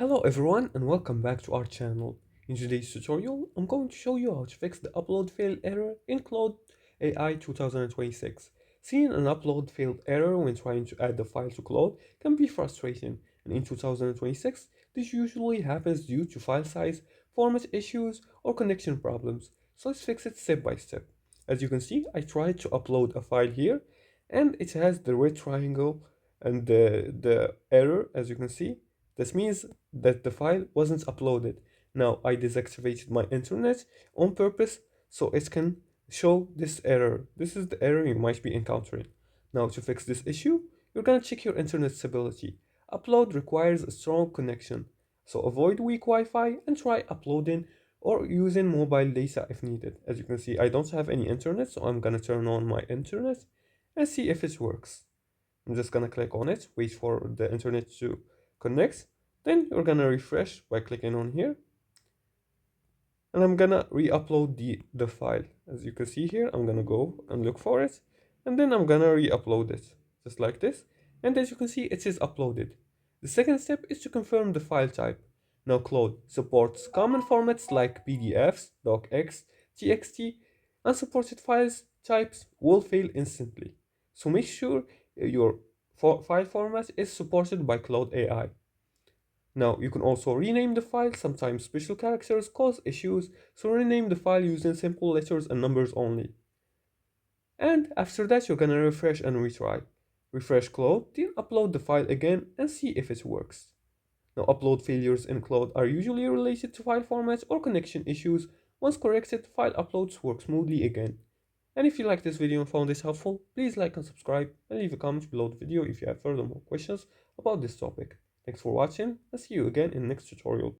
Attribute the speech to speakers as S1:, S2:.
S1: Hello everyone and welcome back to our channel. In today's tutorial, I'm going to show you how to fix the upload failed error in Claude AI 2026. Seeing an upload failed error when trying to add the file to Claude can be frustrating, and in 2026, this usually happens due to file size, format issues, or connection problems. So let's fix it step by step. As you can see, I tried to upload a file here, and it has the red triangle and the error, as you can see. This means that the file wasn't uploaded. Now I deactivated my internet on purpose so it can show this error. This is the error you might be encountering. Now to fix this issue, you're gonna check your internet stability. Upload requires a strong connection, so avoid weak Wi-Fi and try uploading or using mobile data if needed. As you can see, I don't have any internet, so I'm gonna turn on my internet and see if it works. I'm just gonna click on it, wait for the internet to connect. Then you're gonna refresh by clicking on here. And I'm gonna re-upload the file. As you can see here, I'm gonna go and look for it. And then I'm gonna re-upload it, just like this. And as you can see, it is uploaded. The second step is to confirm the file type. Now Claude supports common formats like PDFs, docx, txt. Unsupported files types will fail instantly. So make sure your file format is supported by Claude AI. Now, you can also rename the file. Sometimes special characters cause issues, so rename the file using simple letters and numbers only. And after that, you're gonna refresh and retry. Refresh Claude, then upload the file again and see if it works. Now, upload failures in Claude are usually related to file formats or connection issues. Once corrected, file uploads work smoothly again. And if you like this video and found this helpful, please like and subscribe and leave a comment below the video if you have further more questions about this topic. Thanks for watching and see you again in the next tutorial.